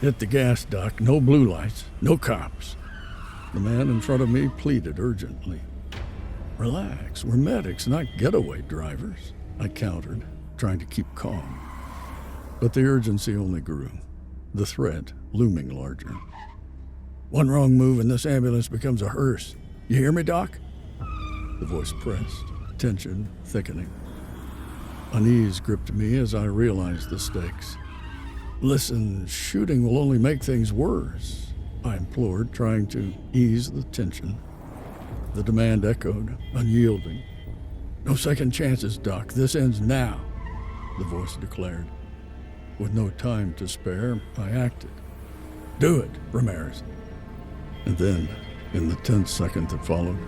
Hit the gas, Doc. No blue lights. No cops. The man in front of me pleaded urgently. Relax. We're medics, not getaway drivers, I countered, trying to keep calm. But the urgency only grew, the threat looming larger. One wrong move and this ambulance becomes a hearse. You hear me, Doc? The voice pressed, tension thickening. Unease gripped me as I realized the stakes. Listen, shooting will only make things worse, I implored, trying to ease the tension. The demand echoed, unyielding. No second chances, Doc. This ends now, the voice declared. With no time to spare, I acted. Do it, Ramirez. And then, in the tense second that followed,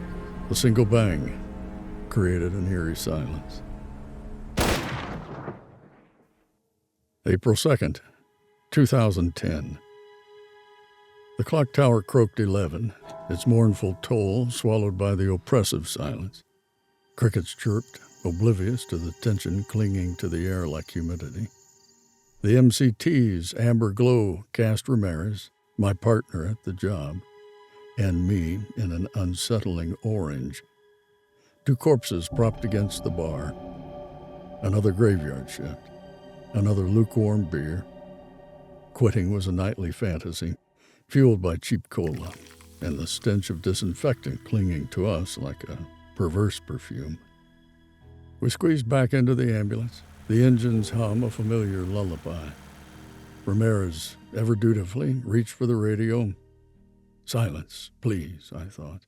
a single bang created an eerie silence. April 2nd, 2010. The clock tower croaked 11, its mournful toll swallowed by the oppressive silence. Crickets chirped, oblivious to the tension clinging to the air like humidity. The MCT's amber glow cast Ramirez, my partner at the job, and me in an unsettling orange. Two corpses propped against the bar. Another graveyard shift. Another lukewarm beer. Quitting was a nightly fantasy, fueled by cheap cola, and the stench of disinfectant clinging to us like a perverse perfume. We squeezed back into the ambulance, the engines hum a familiar lullaby. Ramirez, ever dutifully, reached for the radio. Silence, please, I thought.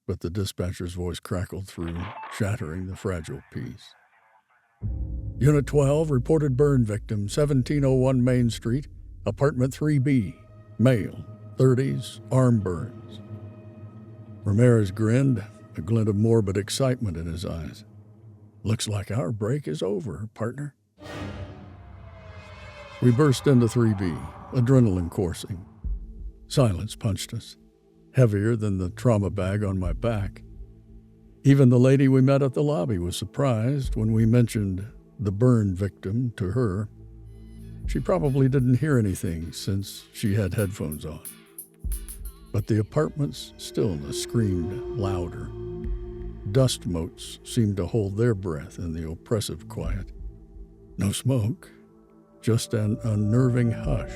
But the dispatcher's voice crackled through, shattering the fragile peace. Unit 12 reported burn victim, 1701 Main Street, apartment 3B, male, 30s, arm burns. Ramirez grinned, a glint of morbid excitement in his eyes. Looks like our break is over, partner. We burst into 3B, adrenaline coursing. Silence punched us, heavier than the trauma bag on my back. Even the lady we met at the lobby was surprised when we mentioned the burn victim to her. She probably didn't hear anything since she had headphones on. But the apartment's stillness screamed louder. Dust motes seemed to hold their breath in the oppressive quiet. No smoke, just an unnerving hush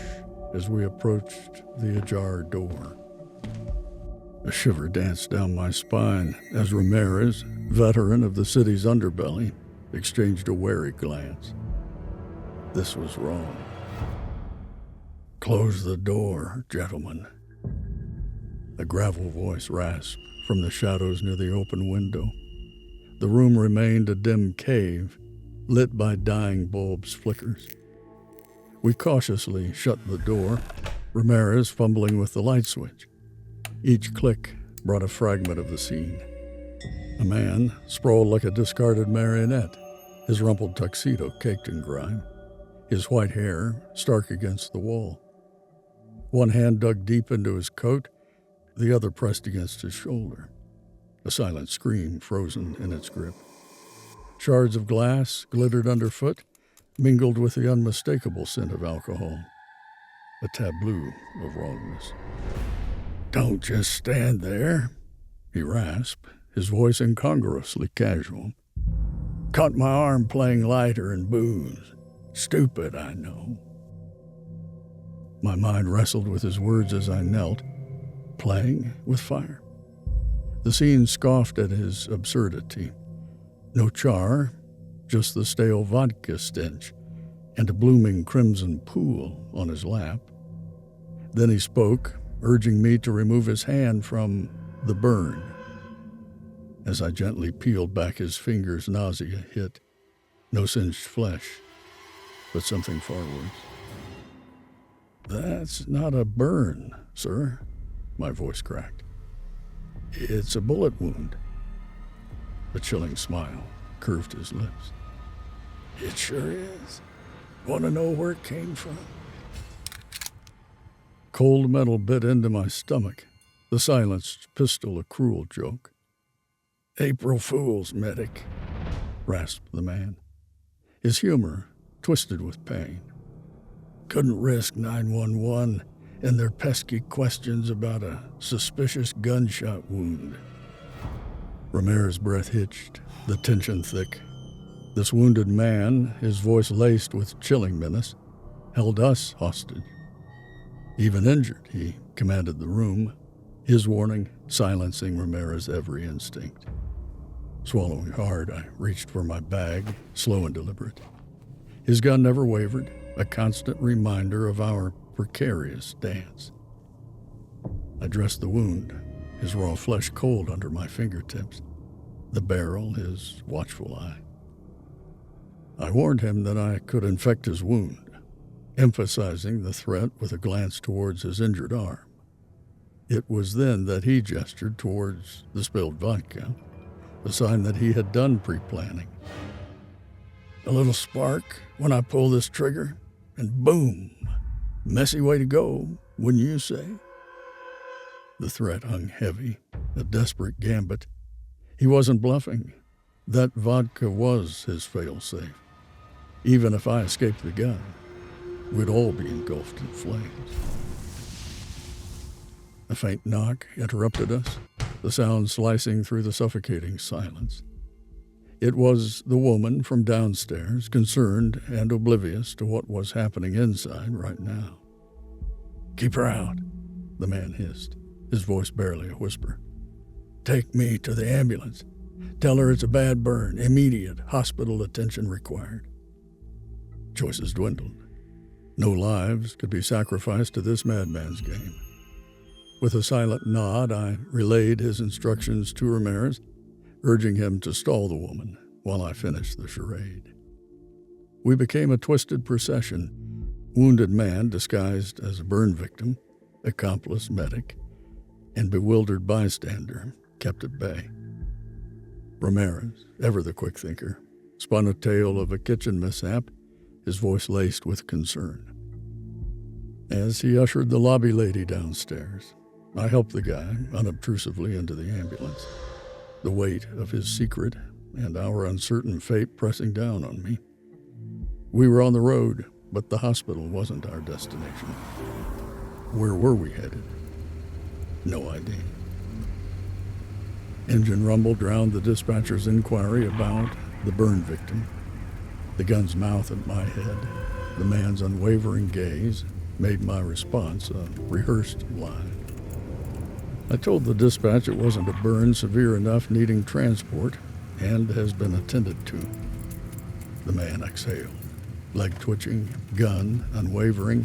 as we approached the ajar door. A shiver danced down my spine as Ramirez, veteran of the city's underbelly, exchanged a wary glance. This was wrong. Close the door, gentlemen. A gravel voice rasped from the shadows near the open window. The room remained a dim cave, lit by dying bulbs' flickers. We cautiously shut the door, Ramirez fumbling with the light switch. Each click brought a fragment of the scene. A man sprawled like a discarded marionette, his rumpled tuxedo caked in grime, his white hair stark against the wall. One hand dug deep into his coat, the other pressed against his shoulder. A silent scream frozen in its grip. Shards of glass glittered underfoot, mingled with the unmistakable scent of alcohol. A tableau of wrongness. Don't just stand there, he rasped, his voice incongruously casual. Caught my arm playing lighter and booze. Stupid, I know. My mind wrestled with his words as I knelt, playing with fire. The scene scoffed at his absurdity. No char, just the stale vodka stench, and a blooming crimson pool on his lap. Then he spoke, urging me to remove his hand from the burn. As I gently peeled back his fingers, nausea hit. No singed flesh, but something far worse. That's not a burn, sir, my voice cracked. It's a bullet wound. A chilling smile curved his lips. It sure is. Want to know where it came from? Cold metal bit into my stomach, the silenced pistol a cruel joke. April Fool's, medic, rasped the man, his humor twisted with pain. Couldn't risk 911 and their pesky questions about a suspicious gunshot wound. Ramirez's breath hitched, the tension thick. This wounded man, his voice laced with chilling menace, held us hostage. Even injured, he commanded the room, his warning silencing Ramirez's every instinct. Swallowing hard, I reached for my bag, slow and deliberate. His gun never wavered, a constant reminder of our precarious dance. I dressed the wound, his raw flesh cold under my fingertips, the barrel his watchful eye. I warned him that I could infect his wound, emphasizing the threat with a glance towards his injured arm. It was then that he gestured towards the spilled vodka, a sign that he had done pre-planning. A little spark when I pull this trigger, and boom! Messy way to go, wouldn't you say? The threat hung heavy, a desperate gambit. He wasn't bluffing. That vodka was his fail-safe. Even if I escaped the gun, we'd all be engulfed in flames. A faint knock interrupted us, the sound slicing through the suffocating silence. It was the woman from downstairs, concerned and oblivious to what was happening inside right now. "Keep her out," the man hissed, his voice barely a whisper. "Take me to the ambulance. Tell her it's a bad burn, immediate hospital attention required." Choices dwindled. No lives could be sacrificed to this madman's game. With a silent nod, I relayed his instructions to Ramirez, urging him to stall the woman while I finished the charade. We became a twisted procession, wounded man disguised as a burn victim, accomplice medic, and bewildered bystander kept at bay. Ramirez, ever the quick thinker, spun a tale of a kitchen mishap, his voice laced with concern. As he ushered the lobby lady downstairs, I helped the guy unobtrusively into the ambulance, the weight of his secret and our uncertain fate pressing down on me. We were on the road, but the hospital wasn't our destination. Where were we headed? No idea. Engine rumble drowned the dispatcher's inquiry about the burn victim. The gun's mouth at my head, the man's unwavering gaze, made my response a rehearsed lie. I told the dispatch it wasn't a burn severe enough needing transport and has been attended to. The man exhaled, leg twitching, gun unwavering,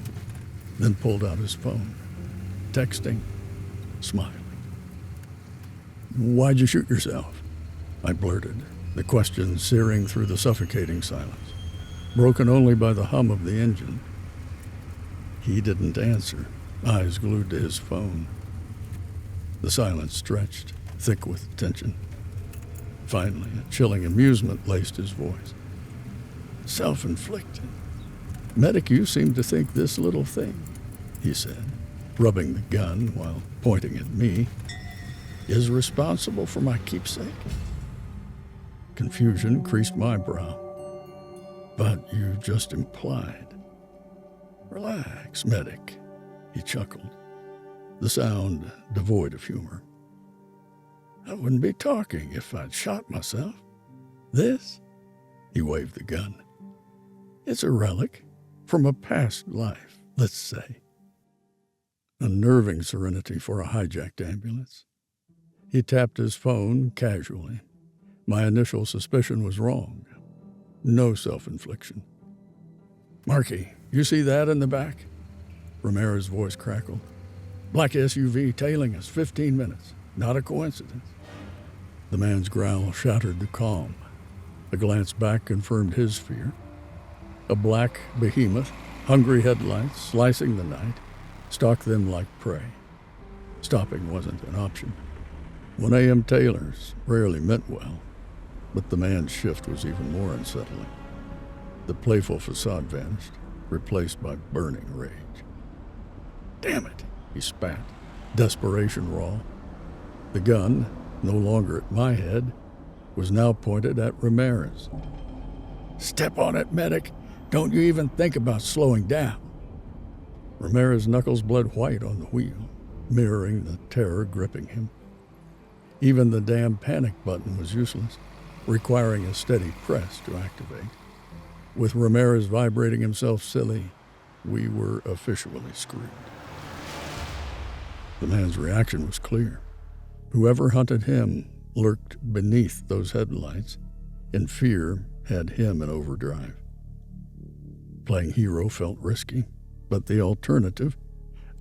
then pulled out his phone, texting, smiling. "Why'd you shoot yourself?" I blurted, the question searing through the suffocating silence, broken only by the hum of the engine. He didn't answer, eyes glued to his phone. The silence stretched, thick with tension. Finally, a chilling amusement laced his voice. "Self-inflicted. Medic, you seem to think this little thing," he said, rubbing the gun while pointing at me, "is responsible for my keepsake." Confusion creased my brow. "But you just implied." "Relax, Medic," he chuckled, the sound devoid of humor. "I wouldn't be talking if I'd shot myself. This," he waved the gun, "it's a relic from a past life, let's say." Unnerving serenity for a hijacked ambulance. He tapped his phone casually. My initial suspicion was wrong. No self-infliction. "Markey, you see that in the back?" Ramirez's voice crackled. "Black SUV tailing us 15 minutes. Not a coincidence." The man's growl shattered the calm. A glance back confirmed his fear. A black behemoth, hungry headlights slicing the night, stalked them like prey. Stopping wasn't an option. 1 a.m. tailors rarely meant well, but the man's shift was even more unsettling. The playful facade vanished, replaced by burning rage. "Damn it," he spat, desperation raw. The gun, no longer at my head, was now pointed at Ramirez. "Step on it, Medic. Don't you even think about slowing down." Ramirez's knuckles bled white on the wheel, mirroring the terror gripping him. Even the damn panic button was useless, requiring a steady press to activate. With Ramirez vibrating himself silly, we were officially screwed. The man's reaction was clear. Whoever hunted him lurked beneath those headlights, and fear had him in overdrive. Playing hero felt risky, but the alternative,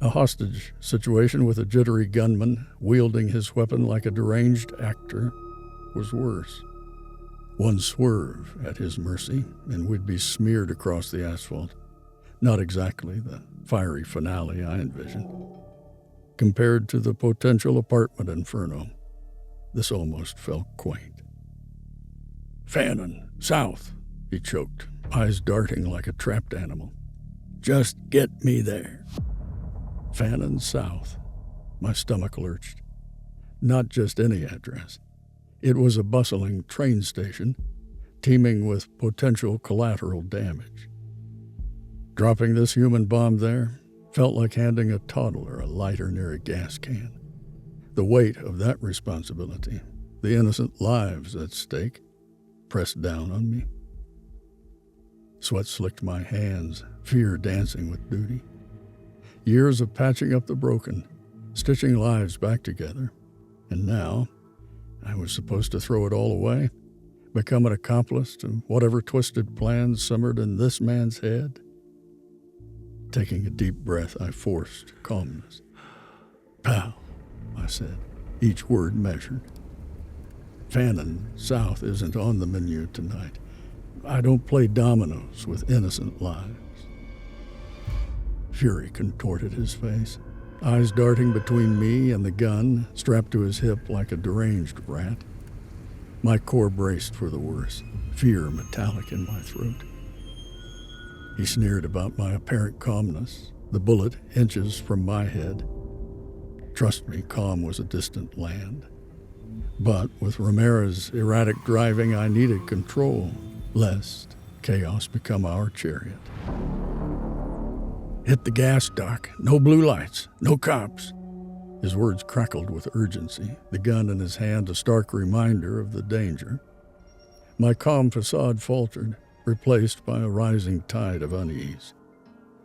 a hostage situation with a jittery gunman wielding his weapon like a deranged actor, was worse. One swerve at his mercy, and we'd be smeared across the asphalt. Not exactly the fiery finale I envisioned. Compared to the potential apartment inferno, this almost felt quaint. "Fannin, south," he choked, eyes darting like a trapped animal. "Just get me there." Fannin south. My stomach lurched. Not just any address. It was a bustling train station, teeming with potential collateral damage. Dropping this human bomb there felt like handing a toddler a lighter near a gas can. The weight of that responsibility, the innocent lives at stake, pressed down on me. Sweat slicked my hands, fear dancing with duty. Years of patching up the broken, stitching lives back together, and now I was supposed to throw it all away, become an accomplice to whatever twisted plans simmered in this man's head. Taking a deep breath, I forced calmness. "Pal," I said, each word measured. "Fannin south isn't on the menu tonight. I don't play dominoes with innocent lives." Fury contorted his face, eyes darting between me and the gun strapped to his hip like a deranged rat. My core braced for the worst, fear metallic in my throat. He sneered about my apparent calmness, the bullet inches from my head. Trust me, calm was a distant land. But with Ramirez's erratic driving, I needed control, lest chaos become our chariot. "Hit the gas, Doc. No blue lights. No cops." His words crackled with urgency, the gun in his hand a stark reminder of the danger. My calm facade faltered, replaced by a rising tide of unease.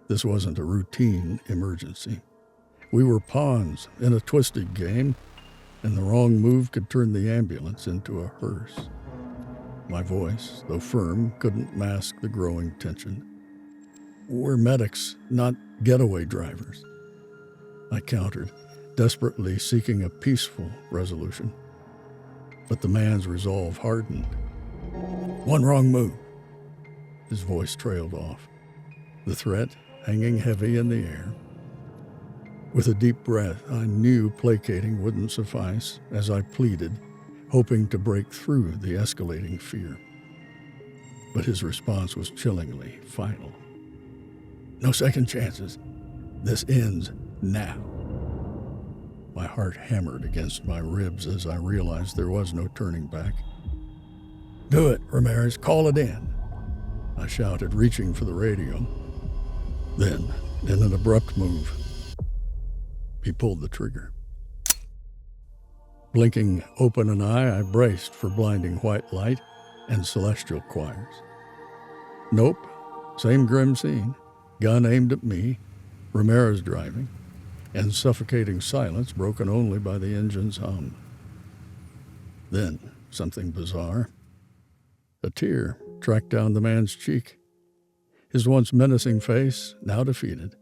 This wasn't a routine emergency. We were pawns in a twisted game, and the wrong move could turn the ambulance into a hearse. My voice, though firm, couldn't mask the growing tension. "We're medics, not getaway drivers," I countered, desperately seeking a peaceful resolution. But the man's resolve hardened. "One wrong move." His voice trailed off, the threat hanging heavy in the air. With a deep breath, I knew placating wouldn't suffice as I pleaded, hoping to break through the escalating fear. But his response was chillingly final. "No second chances. This ends now." My heart hammered against my ribs as I realized there was no turning back. "Do it, Ramirez. Call it in," I shouted, reaching for the radio. Then, in an abrupt move, he pulled the trigger. Blinking open an eye, I braced for blinding white light and celestial choirs. Nope, same grim scene. Gun aimed at me, Ramirez driving, and suffocating silence broken only by the engine's hum. Then, something bizarre. A tear tracked down the man's cheek. His once menacing face, now defeated.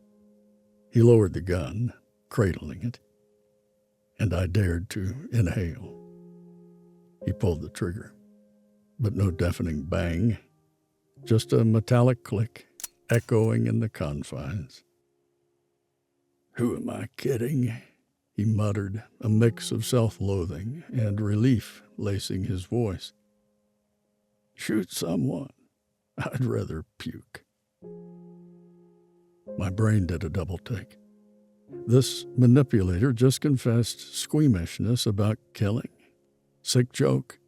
He lowered the gun, cradling it, and I dared to inhale. He pulled the trigger, but no deafening bang, just a metallic click echoing in the confines. "Who am I kidding?" he muttered, a mix of self-loathing and relief lacing his voice. "Shoot someone. I'd rather puke." My brain did a double take. This manipulator just confessed squeamishness about killing. Sick joke.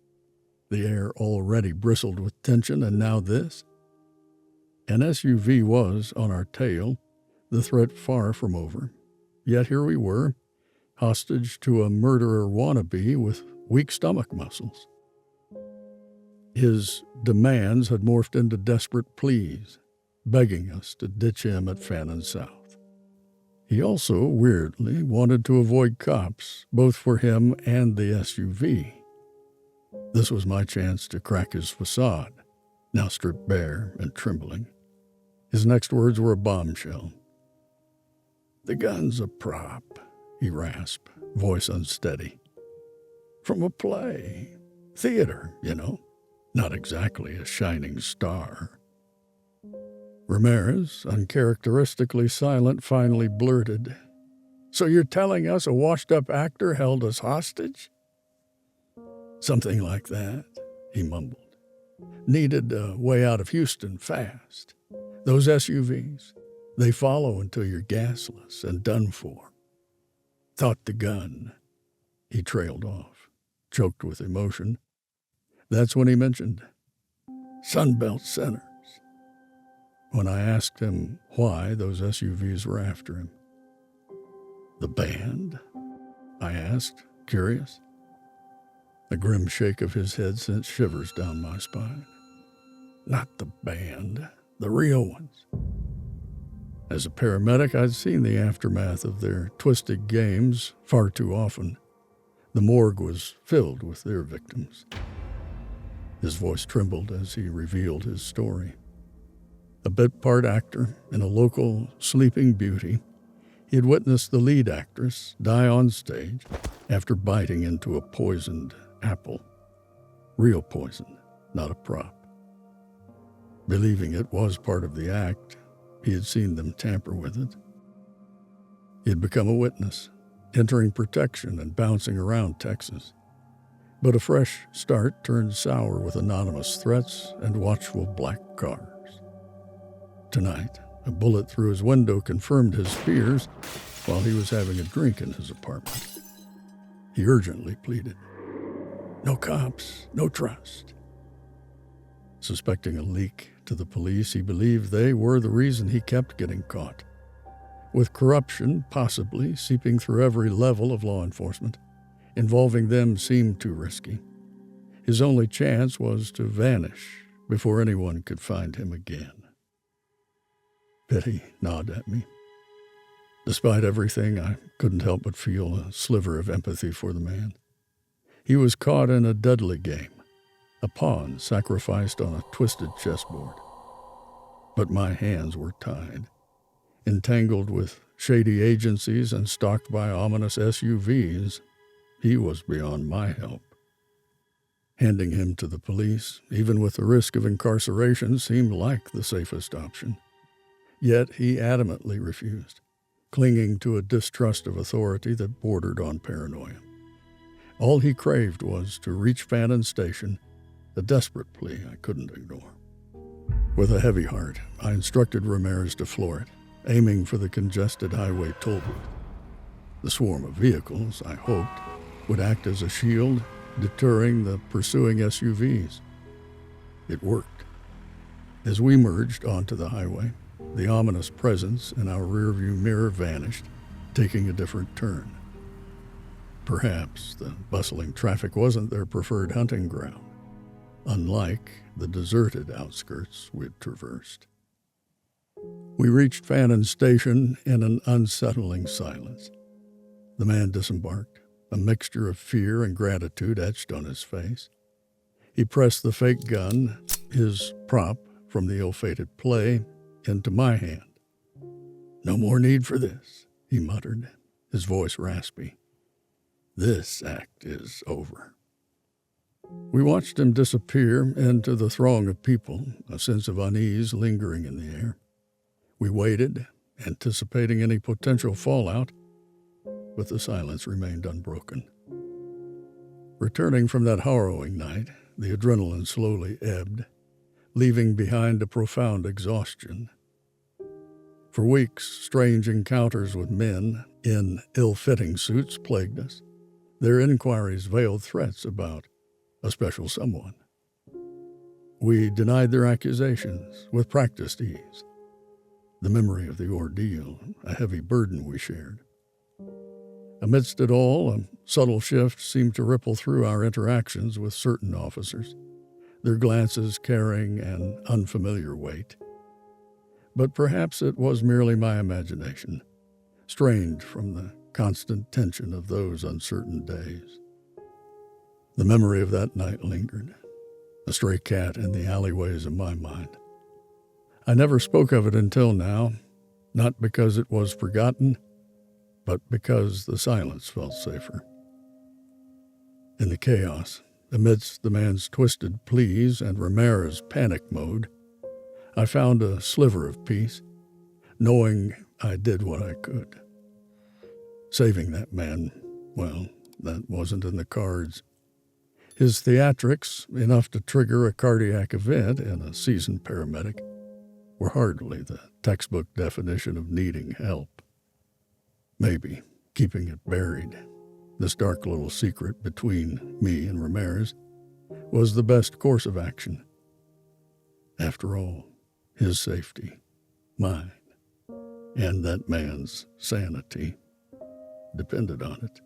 The air already bristled with tension, and now this? An SUV was on our tail, the threat far from over. Yet here we were, hostage to a murderer wannabe with weak stomach muscles. His demands had morphed into desperate pleas, begging us to ditch him at Fannin South. He also, weirdly, wanted to avoid cops, both for him and the SUV. This was my chance to crack his facade, now stripped bare and trembling. His next words were a bombshell. "The gun's a prop," he rasped, voice unsteady. "From a play. Theater, you know. Not exactly a shining star." Ramirez, uncharacteristically silent, finally blurted, "So you're telling us a washed-up actor held us hostage?" "Something like that," he mumbled. "Needed a way out of Houston fast. Those SUVs, they follow until you're gasless and done for. Thought the gun." He trailed off, choked with emotion. That's when he mentioned Sunbelt Centers. When I asked him why those SUVs were after him. "The band?" I asked, curious. A grim shake of his head sent shivers down my spine. "Not the band, the real ones." As a paramedic, I'd seen the aftermath of their twisted games far too often. The morgue was filled with their victims. His voice trembled as he revealed his story. A bit-part actor in a local Sleeping Beauty, he had witnessed the lead actress die on stage after biting into a poisoned apple. Real poison, not a prop. Believing it was part of the act, he had seen them tamper with it. He had become a witness, entering protection and bouncing around Texas. But a fresh start turned sour with anonymous threats and watchful black cars. Tonight, a bullet through his window confirmed his fears while he was having a drink in his apartment. He urgently pleaded, "No cops, no trust." Suspecting a leak to the police, he believed they were the reason he kept getting caught. With corruption possibly seeping through every level of law enforcement, involving them seemed too risky. His only chance was to vanish before anyone could find him again. Pity gnawed at me. Despite everything, I couldn't help but feel a sliver of empathy for the man. He was caught in a deadly game, a pawn sacrificed on a twisted chessboard. But my hands were tied, entangled with shady agencies and stalked by ominous SUVs. He was beyond my help. Handing him to the police, even with the risk of incarceration, seemed like the safest option. Yet he adamantly refused, clinging to a distrust of authority that bordered on paranoia. All he craved was to reach Fannin Station, a desperate plea I couldn't ignore. With a heavy heart, I instructed Ramirez to floor it, aiming for the congested highway toll booth. The swarm of vehicles, I hoped, would act as a shield, deterring the pursuing SUVs. It worked. As we merged onto the highway, the ominous presence in our rearview mirror vanished, taking a different turn. Perhaps the bustling traffic wasn't their preferred hunting ground, unlike the deserted outskirts we'd traversed. We reached Fannin Station in an unsettling silence. The man disembarked, a mixture of fear and gratitude etched on his face. He pressed the fake gun, his prop from the ill-fated play, into my hand. "No more need for this," he muttered, his voice raspy. "This act is over." We watched him disappear into the throng of people, a sense of unease lingering in the air. We waited, anticipating any potential fallout, but the silence remained unbroken. Returning from that harrowing night, the adrenaline slowly ebbed, leaving behind a profound exhaustion. For weeks, strange encounters with men in ill-fitting suits plagued us. Their inquiries veiled threats about a special someone. We denied their accusations with practiced ease. the memory of the ordeal, a heavy burden we shared. Amidst it all, a subtle shift seemed to ripple through our interactions with certain officers, their glances carrying an unfamiliar weight. But perhaps it was merely my imagination, strained from the constant tension of those uncertain days. The memory of that night lingered, a stray cat in the alleyways of my mind. I never spoke of it until now, not because it was forgotten, but because the silence felt safer. In the chaos, amidst the man's twisted pleas and Ramirez's panic mode, I found a sliver of peace, knowing I did what I could. Saving that man, well, that wasn't in the cards. His theatrics, enough to trigger a cardiac event in a seasoned paramedic, were hardly the textbook definition of needing help. Maybe keeping it buried, this dark little secret between me and Ramirez, was the best course of action. After all, his safety, mine, and that man's sanity depended on it.